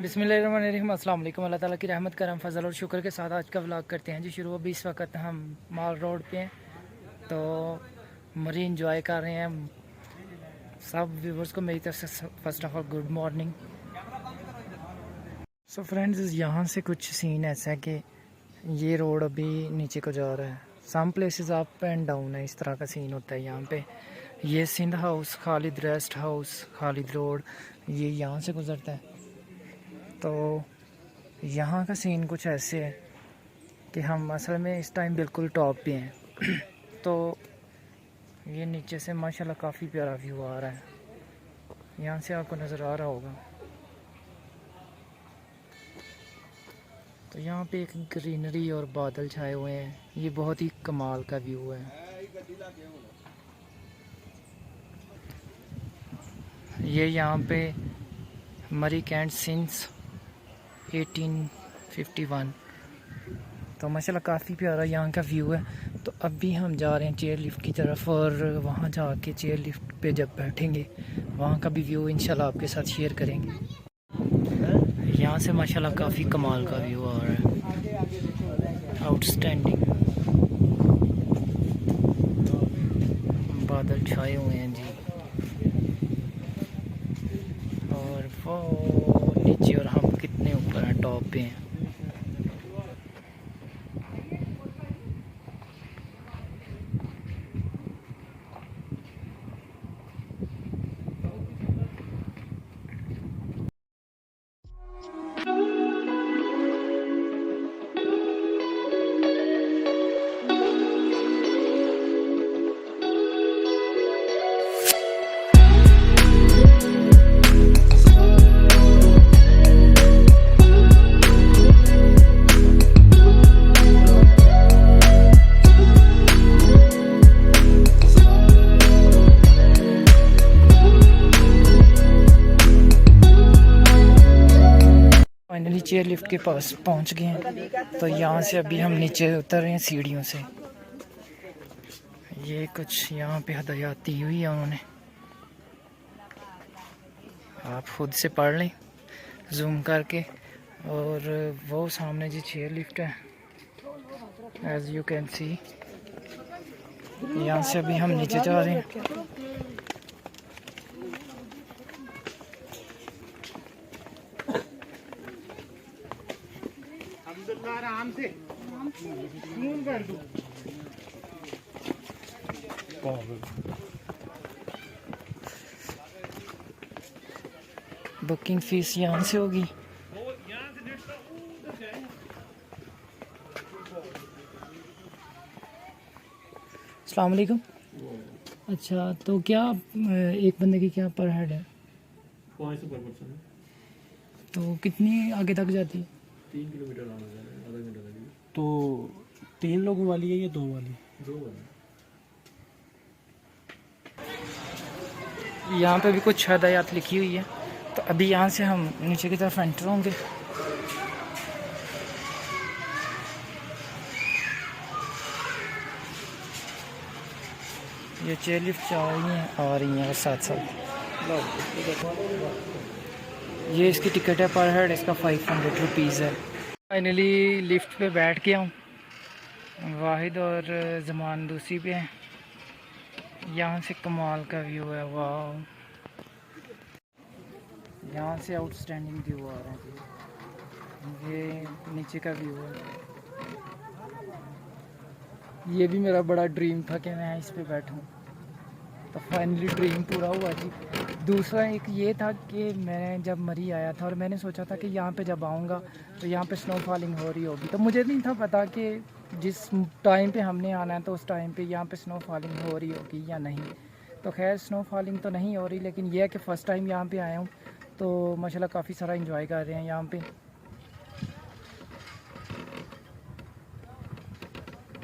बिस्मिल्लाहिर्रहमानिर्रहीम। अस्सलाम वालेकुम। अल्लाह ताला की रहमत करम फजल और शुक्र के साथ आज का व्लॉग करते हैं जी शुरू। अभी इस वक्त हम माल रोड पे हैं तो मरी इंजॉय कर रहे हैं। सब व्यूवर्स को मेरी तरफ से first of all good morning. So friends, यहाँ से कुछ सीन ऐसा है कि ये रोड अभी नीचे को जा रहा है। Some places up and down है, इस तरह का सीन होता है यहाँ पे। ये Sindh house, Khalid rest house, Khalid road, ये यहाँ से गुजरता है। तो यहाँ का सीन कुछ ऐसे है कि हम असल में इस टाइम बिल्कुल टॉप पे हैं। तो ये नीचे से माशाल्लाह काफ़ी प्यारा व्यू आ रहा है, यहाँ से आपको नज़र आ रहा होगा। तो यहाँ पे एक ग्रीनरी और बादल छाए हुए हैं, ये बहुत ही कमाल का व्यू है। ये यहाँ पे मरी कैंट सिंस 1851। तो माशाल्लाह काफ़ी प्यारा यहाँ का व्यू है। तो अभी हम जा रहे हैं चेयर लिफ्ट की तरफ और वहाँ जाके चेयर लिफ्ट पे जब बैठेंगे वहाँ का भी व्यू इंशाल्लाह आपके साथ शेयर करेंगे। यहाँ से माशाल्लाह काफ़ी कमाल का व्यू आ रहा है, आउटस्टैंडिंग। बादल छाए हुए हैं जी, और वो नीचे और हम कितने ऊपर हैं, टॉप पे हैं। फाइनली चेयर लिफ्ट के पास पहुंच गए हैं। तो यहाँ से अभी हम नीचे उतर रहे हैं सीढ़ियों से। ये कुछ यहाँ पे हदायत दी हुई है उन्होंने, आप खुद से पढ़ लें जूम करके। और वो सामने जी चेयर लिफ्ट है, एज यू कैन सी। यहाँ से अभी हम नीचे जा रहे हैं। आराम से कर दो। बुकिंग फीस यहाँ से होगी। अस्सलाम वालेकुम। अच्छा, तो क्या एक बंदे की क्या पर हेड है? 500 पर पर्सन है। तो कितनी आगे तक जाती है? 3 किलोमीटर आना जाना है, आधा घंटा लगेगा। तो 3 लोगों वाली है या 2 वाली? 2 वाली। यहाँ पे भी कुछ हदायत लिखी हुई है। तो अभी यहाँ से हम नीचे की तरफ एंटर होंगे। ये चेयर लिफ्ट आ रही हैं और साथ साथ ये इसकी टिकट है पर हेड, इसका 500 रुपीज़ है। फाइनली लिफ्ट पे बैठ गया हूँ, वाहिद और जमान दूसरी पे हैं। यहाँ से कमाल का व्यू है, वाह। यहाँ से आउटस्टैंडिंग व्यू आ रहा है। ये नीचे का व्यू है। ये भी मेरा बड़ा ड्रीम था कि मैं इस पे बैठूं, तो फाइनली ड्रीम पूरा हुआ जी। दूसरा एक ये था कि मैं जब मरी आया था और मैंने सोचा था कि यहाँ पे जब आऊँगा तो यहाँ पे स्नो फॉलिंग हो रही होगी। तो मुझे नहीं था पता कि जिस टाइम पे हमने आना है तो उस टाइम पे यहाँ पे स्नो फॉलिंग हो रही होगी या नहीं। तो खैर स्नो फॉलिंग तो नहीं हो रही, लेकिन यह है कि फ़र्स्ट टाइम यहाँ पे आया हूँ तो माशाल्लाह काफ़ी सारा इंजॉय कर रहे हैं यहाँ पे।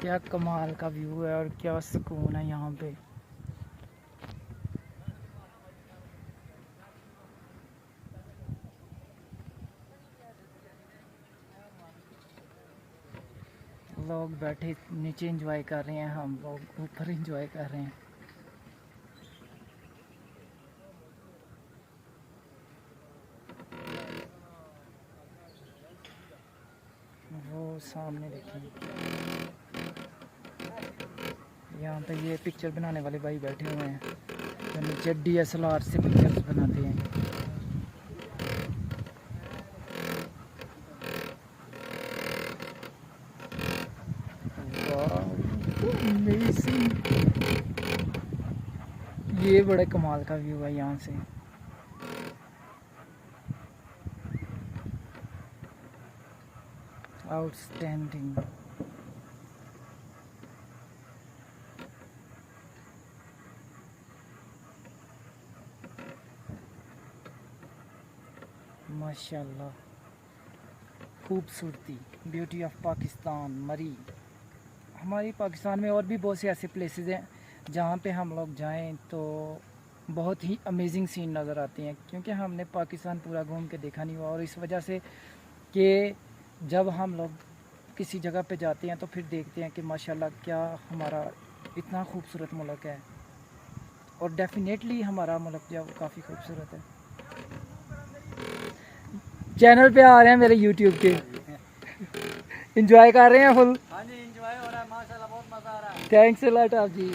क्या कमाल का व्यू है और क्या सुकून है यहाँ पे। लोग बैठे नीचे एंजॉय कर रहे हैं, हम लोग ऊपर एंजॉय कर रहे हैं। वो सामने देखिए, यहाँ पे ये पिक्चर बनाने वाले भाई बैठे हुए हैं जो नीचे DSLR से पिक्चर्स बनाते हैं। Amazing। ये बड़े कमाल का व्यू है यहाँ से। आउटस्टैंडिंग। माशाल्लाह, खूबसूरती, ब्यूटी ऑफ पाकिस्तान, मरी। हमारी पाकिस्तान में और भी बहुत से ऐसे प्लेसेस हैं जहाँ पे हम लोग जाएं तो बहुत ही अमेजिंग सीन नज़र आते हैं, क्योंकि हमने पाकिस्तान पूरा घूम के देखा नहीं हुआ। और इस वजह से कि जब हम लोग किसी जगह पे जाते हैं तो फिर देखते हैं कि माशाल्लाह क्या हमारा इतना खूबसूरत मुल्क है। और डेफिनेटली हमारा मुल्क जो है वो काफ़ी खूबसूरत है। चैनल पे आ रहे हैं मेरे यूट्यूब के, एंजॉय कर रहे हैं फुल। हाँ जी, एंजॉय हो रहा है माशाल्लाह, बहुत मजा आ रहा है। थैंक्स अ लॉट आप जी।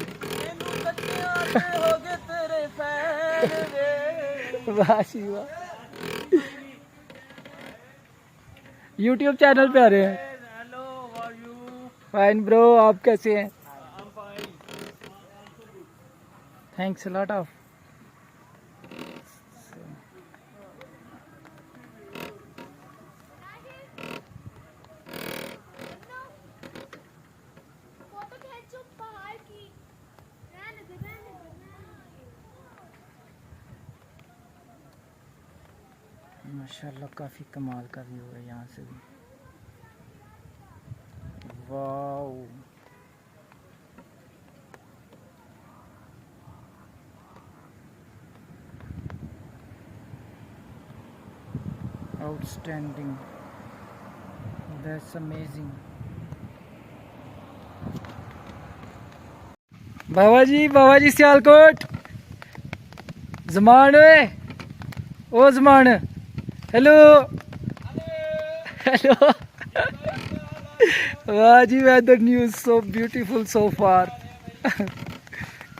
वाह जी वाह। यूट्यूब चैनल पे आ रहे हैं। Hello, how are you? Fine bro, आप कैसे हैं? I am fine. Thanks a lot of. Photo खींचो पहाड़ की। रहने दे, रहने दे। माशाल्लाह काफ़ी कमाल का व्यू है यहाँ से भी। Wow, outstanding, that's amazing. बाबा जी सियालकोट। जमान ओए, ओ जमान, हेलो हेलो। वाह जी, weather news so beautiful so far.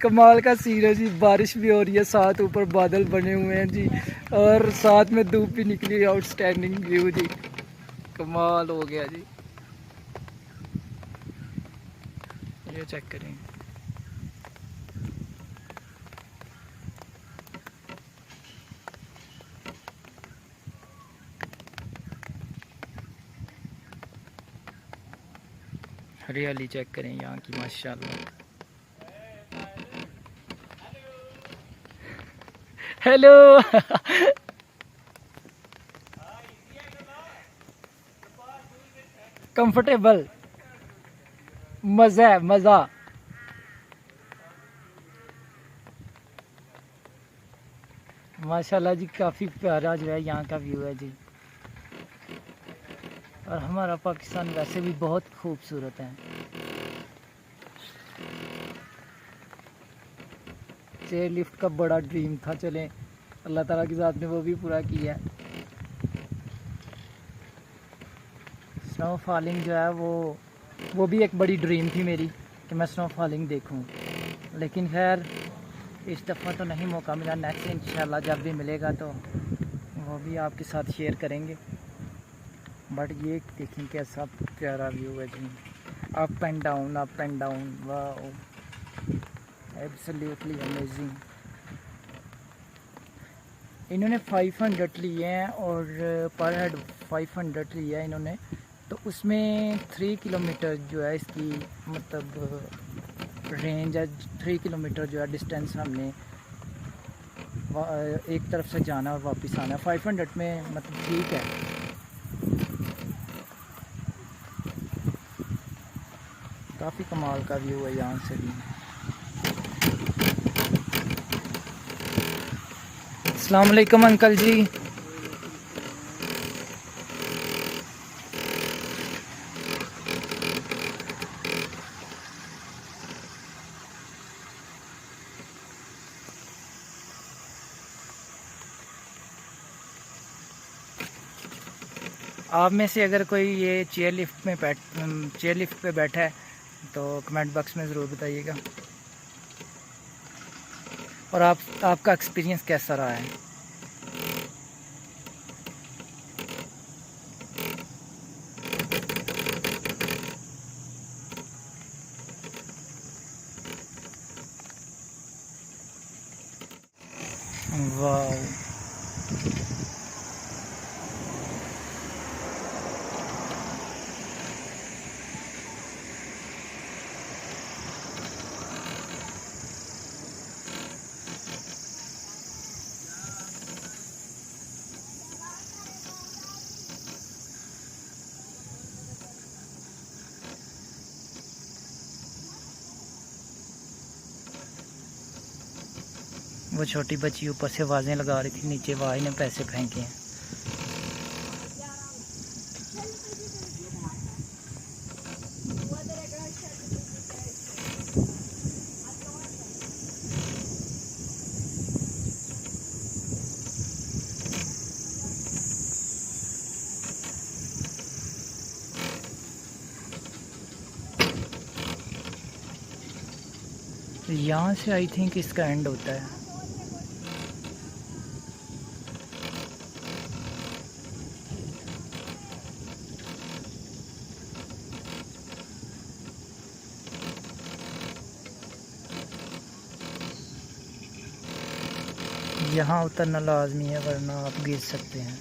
कमाल का सीन है जी, बारिश भी हो रही है, साथ ऊपर बादल बने हुए हैं जी, और साथ में धूप भी निकली है। आउटस्टैंडिंग व्यू जी, कमाल हो गया जी। ये चेक करें, हरियाली चेक करें यहाँ की, माशाल्लाह। हेलो। कंफर्टेबल, मजा है, मजा। माशाल्लाह जी, काफ़ी प्यारा जो है यहाँ का व्यू है जी। और हमारा पाकिस्तान वैसे भी बहुत खूबसूरत है। चेयर लिफ्ट का बड़ा ड्रीम था, चले अल्लाह ताला के साथ ने वो भी पूरा किया है। स्नो फॉलिंग जो है वो भी एक बड़ी ड्रीम थी मेरी कि मैं स्नो फॉलिंग देखूं, लेकिन खैर इस दफ़ा तो नहीं मौका मिला। नेक्स्ट इंशाल्लाह जब भी मिलेगा तो वो भी आपके साथ शेयर करेंगे। बट ये देखें कैसा प्यारा व्यू है जी, up and down, up and down. वाह, एब्सोल्युटली अमेजिंग। इन्होंने 500 लिए हैं और पर हेड 500 लिया है इन्होंने, तो उसमें 3 किलोमीटर जो है इसकी मतलब रेंज है। 3 किलोमीटर जो है डिस्टेंस हमने एक तरफ से जाना और वापस आना। 500 में मतलब ठीक है। काफ़ी कमाल का व्यू है यहाँ से भी। अस्सलाम वालेकुम अंकल जी। आप में से अगर कोई ये चेयर लिफ्ट पे बैठा है तो कमेंट बॉक्स में ज़रूर बताइएगा, और आपका एक्सपीरियंस कैसा रहा है। वाह, वो छोटी बच्ची ऊपर से आवाज़ें लगा रही थी, नीचे भाई ने पैसे फेंके हैं। यहाँ से आई थिंक इसका एंड होता है। यहाँ उतरना लाजमी है वरना आप गिर सकते हैं।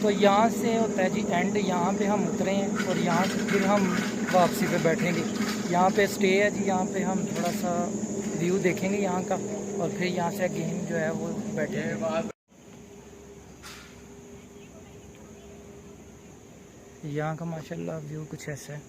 तो यहाँ से होता है जी एंड, यहाँ पे हम उतरे हैं और यहाँ से फिर हम वापसी पे बैठेंगे। यहाँ पे स्टे है जी, यहाँ पे हम थोड़ा सा व्यू देखेंगे यहाँ का, और फिर यहाँ से अगेन जो है वो बैठेंगे। यहाँ का माशाल्लाह व्यू कुछ ऐसा है।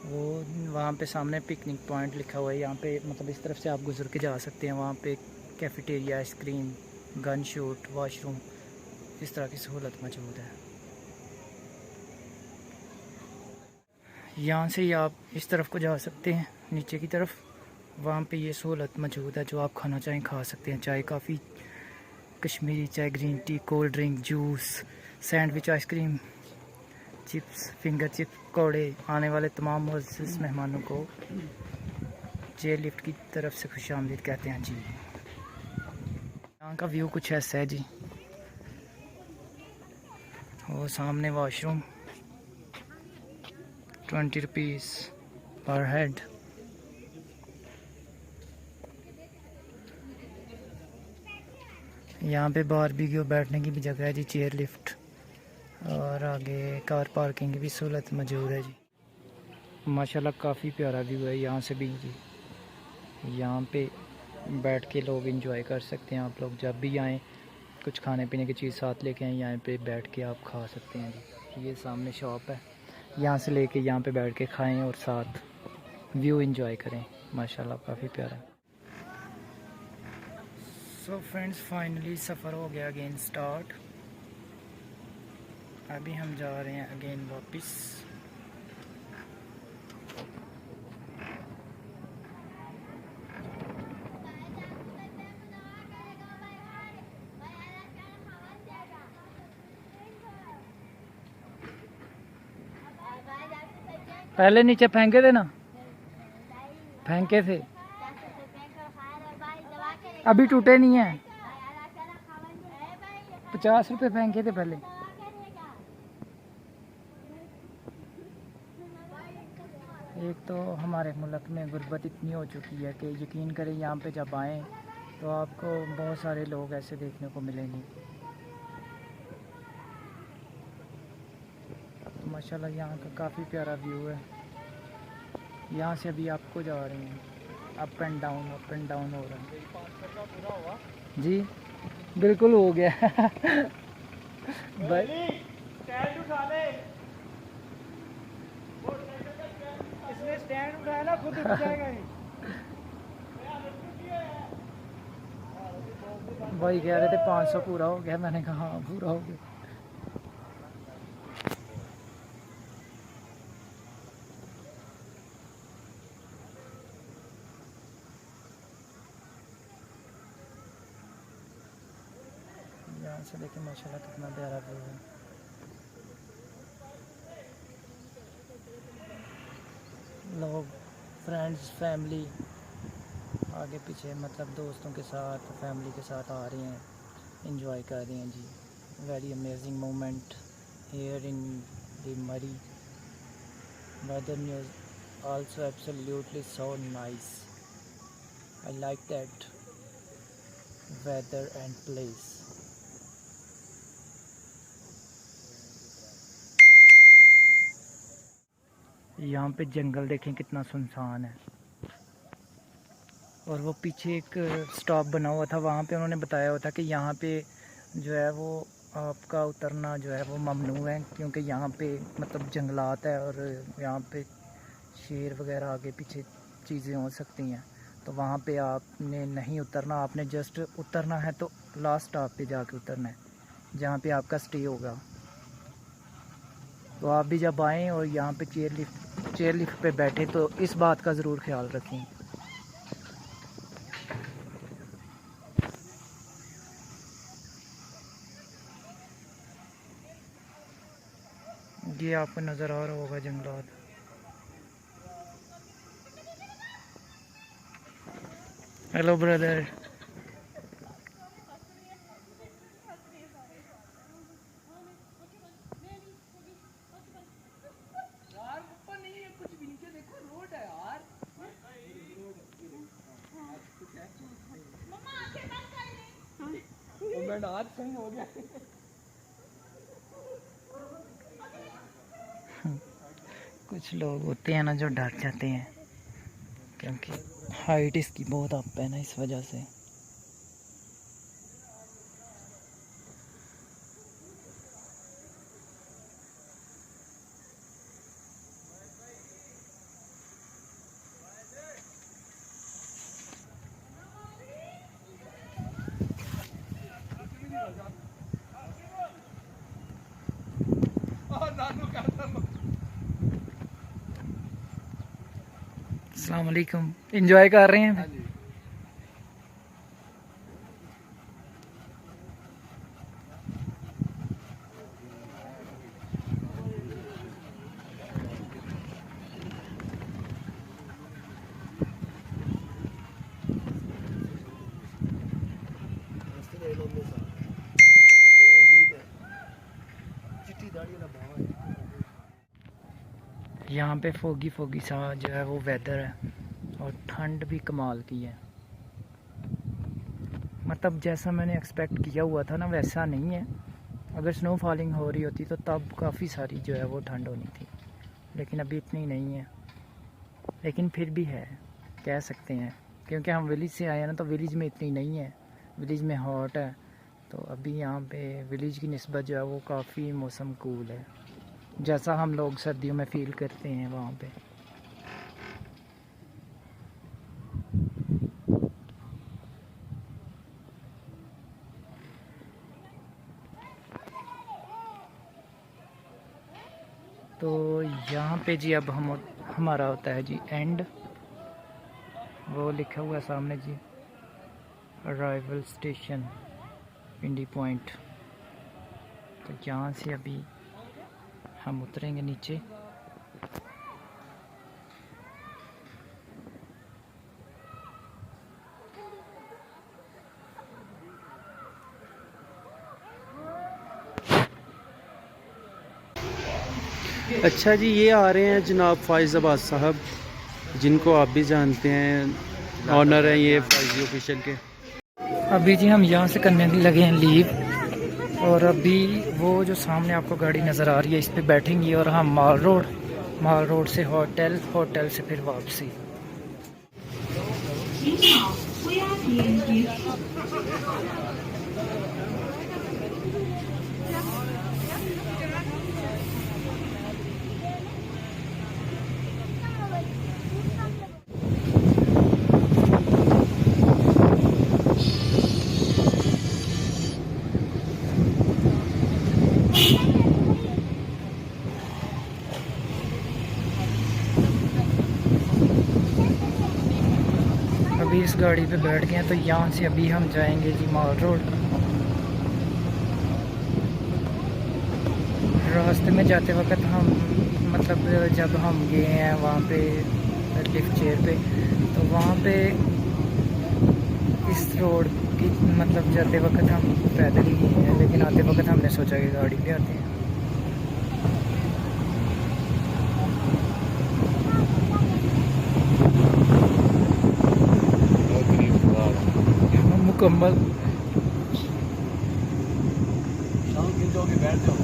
वो वहाँ पे सामने पिकनिक पॉइंट लिखा हुआ है, यहाँ पे मतलब इस तरफ से आप गुजर के जा सकते हैं। वहाँ पे cafeteria, ice cream, gun shoot, washroom, इस तरह की सहूलत मौजूद है। यहाँ से ही आप इस तरफ को जा सकते हैं नीचे की तरफ, वहाँ पे ये सहूलत मौजूद है। जो आप खाना चाहें खा सकते हैं, चाय, कॉफ़ी, कश्मीरी चाय, green tea, cold drink, juice, sandwich, ice cream, chips, finger chips, पकौड़े। आने वाले तमाम मुअज़्ज़ज़ मेहमानों को चेयर लिफ्ट की तरफ से खुशामदीद कहते हैं जी। यहाँ का व्यू कुछ ऐसा है जी। वो सामने वॉशरूम, 20 रुपीज़ पर हेड। यहाँ पे बारबेक्यू बैठने की भी जगह है जी, चेयर लिफ्ट, और आगे कार पार्किंग की भी सहूलत मौजूद है जी। माशाल्लाह काफ़ी प्यारा व्यू है यहाँ से भी जी। यहाँ पे बैठ के लोग इंजॉय कर सकते हैं। आप लोग जब भी आएँ कुछ खाने पीने की चीज़ साथ लेके आएँ, यहाँ पे बैठ के आप खा सकते हैं जी। ये सामने शॉप है, यहाँ से लेके यहाँ पे बैठ के खाएँ और साथ व्यू इंजॉय करें। माशाल्लाह काफ़ी प्यारा है। सो फ्रेंड्स, फाइनली सफ़र हो गया अगेन स्टार्ट। अभी हम जा रहे हैं अगेन वापस। पहले नीचे फेंके थे ना, फेंके थे, अभी टूटे नहीं है। 50 रुपए फेंके थे पहले। एक तो हमारे मुल्क में गुर्बत इतनी हो चुकी है कि यकीन करें यहाँ पे जब आएँ तो आपको बहुत सारे लोग ऐसे देखने को मिलेंगे। तो माशाल्लाह यहाँ का काफ़ी प्यारा व्यू है। यहाँ से अभी आपको जा रहे हैं, अप एंड डाउन हो रहा है जी। बिल्कुल हो गया भाई। इसने स्टैंड उठाया ना, खुद उठ जाएगा ये। भाई कह रहे थे 500 पूरा हो गया, मैंने कहा हाँ पूरा हो गया। यहाँ से देखिए माशाल्लाह कितना प्यारा व्यू है। लोग फ्रेंड्स फैमिली आगे पीछे मतलब दोस्तों के साथ फैमिली के साथ आ रहे हैं, एंजॉय कर रहे हैं जी। Very amazing moment here in the Murree. Weather news also absolutely so nice. I like that weather and place. यहाँ पे जंगल देखें कितना सुनसान है। और वो पीछे एक स्टॉप बना हुआ था, वहाँ पे उन्होंने बताया हुआ था कि यहाँ पे जो है वो आपका उतरना जो है वो ममनू है, क्योंकि यहाँ पे मतलब जंगलात है और यहाँ पे शेर वगैरह आगे पीछे चीज़ें हो सकती हैं। तो वहाँ पे आपने नहीं उतरना, आपने जस्ट उतरना है तो लास्ट स्टॉप पे जाके उतरना है जहाँ पे आपका स्टे होगा। तो आप भी जब आएँ और यहाँ पे चेयर लिफ्ट पे बैठे तो इस बात का ज़रूर ख्याल रखें। ये आपको नज़र आ रहा होगा जंगलात। Hello brother. यार ऊपर नहीं है कुछ भी, नीचे देखो रोड है यार। मैं हाथ सही हो गया। कुछ लोग होते हैं ना जो डर जाते हैं, क्योंकि हाइट इसकी बहुत अप है ना, इस वजह से। अस्सलाम वालेकुम। एंजॉय कर रहे हैं? यहाँ पे फोगी फोगी सा जो है वो वेदर है और ठंड भी कमाल की है। मतलब जैसा मैंने एक्सपेक्ट किया हुआ था ना वैसा नहीं है। अगर स्नो फॉलिंग हो रही होती तो तब काफ़ी सारी जो है वो ठंड होनी थी, लेकिन अभी इतनी नहीं है। लेकिन फिर भी है, कह सकते हैं, क्योंकि हम विलेज से आए हैं ना, तो विलेज में इतनी नहीं है, विलेज में हॉट है। तो अभी यहाँ पे विलेज की निस्बत जो है वो काफ़ी मौसम कूल है, जैसा हम लोग सर्दियों में फ़ील करते हैं वहाँ पे। तो यहाँ पे जी अब हमारा होता है जी एंड। वो लिखा हुआ है सामने जी, अराइवल स्टेशन पिंडी पॉइंट। तो यहाँ से अभी हम उतरेंगे नीचे। अच्छा जी, ये आ रहे हैं जनाब फैज़ाबाद साहब, जिनको आप भी जानते हैं, ऑनर हैं ये फैज़ी ऑफिशियल के। अभी जी हम यहाँ से करने लगे हैं लीव, और अभी वो जो सामने आपको गाड़ी नज़र आ रही है इस पे बैठेंगे और हम माल रोड से होटल से फिर वापसी। अभी इस गाड़ी पे बैठ गए हैं, तो यहाँ से अभी हम जाएंगे जी माल रोड। रास्ते में जाते वक्त हम मतलब जब हम गए हैं वहाँ पे लिफ्ट चेयर पे, तो वहाँ पे इस रोड की मतलब जाते वक्त हम पैदल ही गए हैं, लेकिन आते वक्त हमने सोचा कि गाड़ी पे आते हैं। मुकम्मल बैठ जाओ।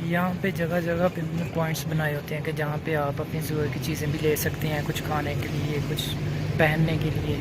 यहाँ पे जगह जगह पे पॉइंट्स बनाए होते हैं कि जहाँ पे आप अपनी ज़रूरत की चीज़ें भी ले सकते हैं, कुछ खाने के लिए, कुछ पहनने के लिए।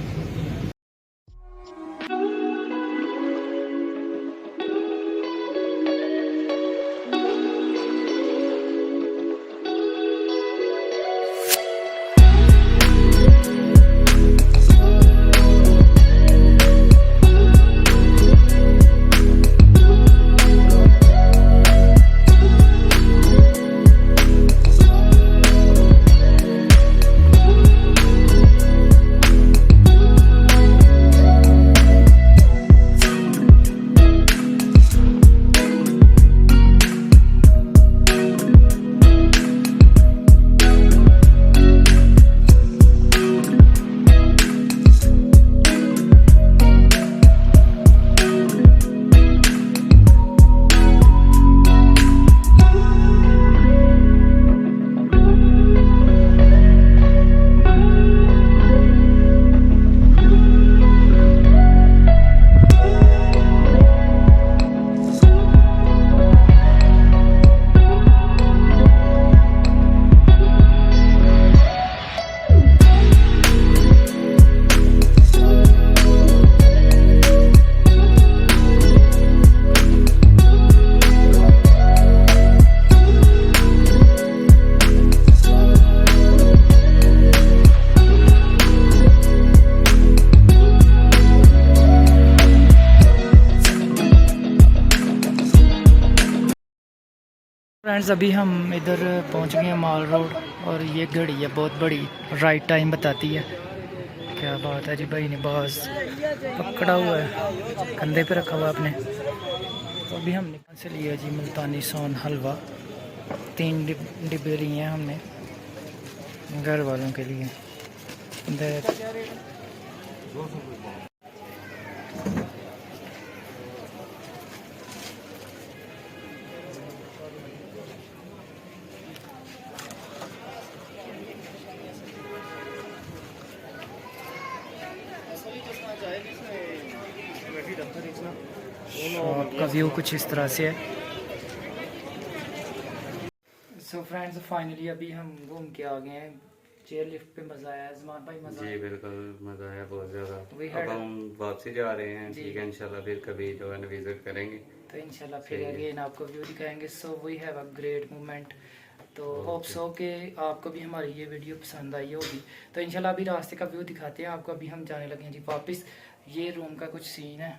फ्रेंड्स अभी हम इधर पहुंच गए हैं माल रोड, और ये घड़ी है बहुत बड़ी, राइट टाइम बताती है। क्या बात है जी, भाई ने बाज पकड़ा हुआ है, कंधे पे रखा हुआ अपने। तो अभी हमने कहाँ से लिया जी मुल्तानी सोन हलवा, 3 डिब्बे लिए हैं हमने घर वालों के लिए। शॉप का व्यू कुछ इस तरह से है। सो फ्रेंड्स फाइनली अभी हम घूम के आ गए हैं। चेयर लिफ्ट पे मजा आया, ज़मान भाई मजा जी आया? बिल्कुल मज़ा आया बहुत ज़्यादा। We अब had- हम वापसी जा रहे हैं, जी। ठीक है इंशाल्लाह फिर कभी जो है ना विजिट करेंगे। तो इंशाल्लाह फिर सही है। अगेन आपको व्यू दिखाएंगे। So we have a great moment. तो होप सो कि आपको भी हमारी ये वीडियो पसंद आई होगी। तो इंशाल्लाह अभी रास्ते का व्यू दिखाते हैं आपको। अभी हम जाने लगे हैं जी वापस। ये रूम का कुछ सीन है,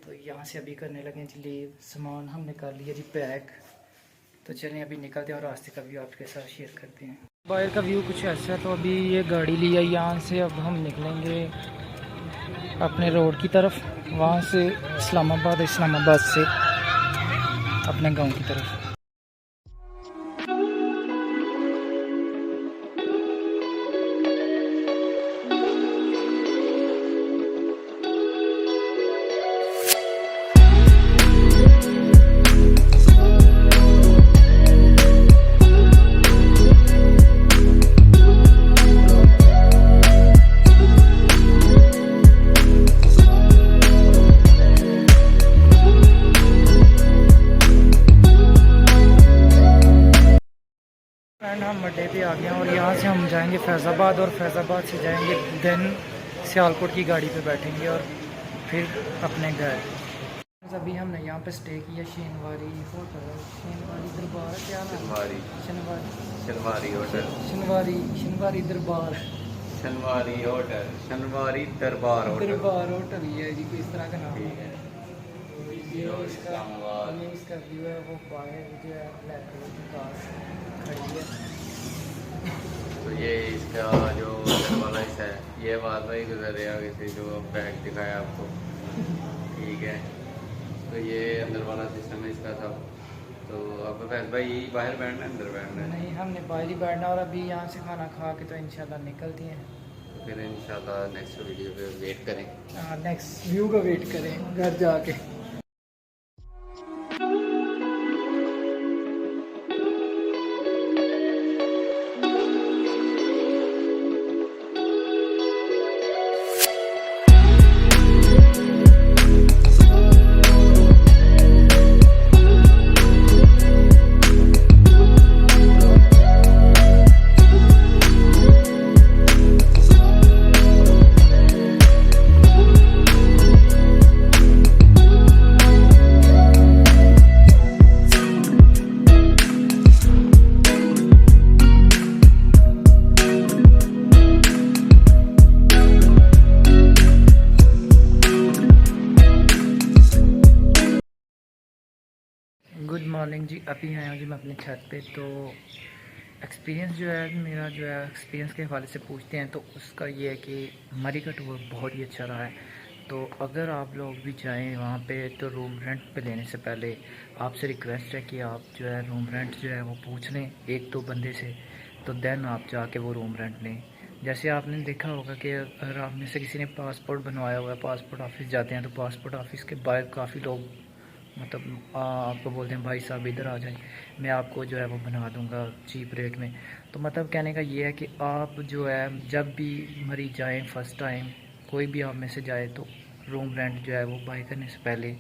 तो यहाँ से अभी करने लगे हैं जी लीव। सामान हमने कर लिया जी पैक। तो चलें अभी निकलते हैं और रास्ते का व्यू आपके साथ शेयर करते हैं। बाहर का व्यू कुछ ऐसा। तो अभी ये गाड़ी लिया यहाँ से, अब हम निकलेंगे अपने रोड की तरफ, वहाँ से इस्लामाबाद से अपने गांव की तरफ। फ्रेंड हम अड्डे पे आ गए हैं और यहाँ से हम जाएंगे फैज़ाबाद, और फैज़ाबाद से जाएंगे देन सियालकोट की गाड़ी पे बैठेंगे और फिर अपने घर। अभी हमने यहाँ पे स्टे किया शनिवारी होटल, शनिवारी दरबार, क्या नाम है? शनिवारी होटल, शनिवारी दरबार, शनिवारी दरबार होटल दरबार होटल ही है जी, किस तरह का नाम है। ये जो इसका इस्लामाबाद। ये इसका व्यू है, वो बाहर जो है ब्लैक कलर की कार खड़ी है। तो ये इसका जो अंदर वाला हिस्सा है, ये बात भाई गुजर रहा आगे से जो बैग दिखाया आपको, ठीक है। तो ये अंदर वाला सिस्टम है इसका सब। तो अब फैज भाई यही बाहर बैठना है अंदर बैठना है? नहीं, हमने बाहर ही बैठना और अभी यहाँ से खाना खा के तो इंशाल्लाह निकलती हैं। तो फिर इंशाल्लाह नेक्स्ट वीडियो पे वेट करें। नेक्स्ट व्यू का वेट करें घर जाके। गुड मॉर्निंग जी, अभी आया हूँ जी मैं अपनी छत पे। तो एक्सपीरियंस जो है मेरा, जो है एक्सपीरियंस के हवाले से पूछते हैं तो उसका ये है कि मरी का टूर बहुत ही अच्छा रहा है। तो अगर आप लोग भी जाएं वहाँ पे तो रूम रेंट पे लेने से पहले आपसे रिक्वेस्ट है कि आप जो है रूम रेंट जो है वो पूछ लें एक दो बंदे से, तो देन आप जाके वो रूम रेंट लें। जैसे आपने देखा होगा कि अगर आप में से किसी ने पासपोर्ट बनवाया हुआ है, पासपोर्ट ऑफिस जाते हैं तो पासपोर्ट ऑफिस के बाहर काफ़ी लोग मतलब आपको बोलते हैं भाई साहब इधर आ जाए, मैं आपको जो है वो बना दूंगा चीप रेट में। तो मतलब कहने का ये है कि आप जो है जब भी मरीज जाएं फर्स्ट टाइम, कोई भी आप में से जाए तो रूम रेंट जो है वो बाई करने से पहले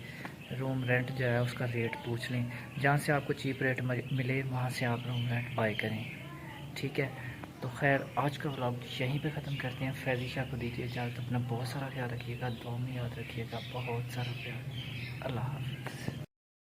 रूम रेंट जो है उसका रेट पूछ लें। जहाँ से आपको चीप रेट मिले वहाँ से आप रूम रेंट बाई करें, ठीक है। तो खैर आज का व्लॉग यहीं पे ख़त्म करते हैं। फैज़ी शाह को दीजिए इजाज़त, अपना बहुत सारा ख्याल रखिएगा, दुआ में याद रखिएगा, बहुत सारा प्यार। अल्लाह हाफ़िज़।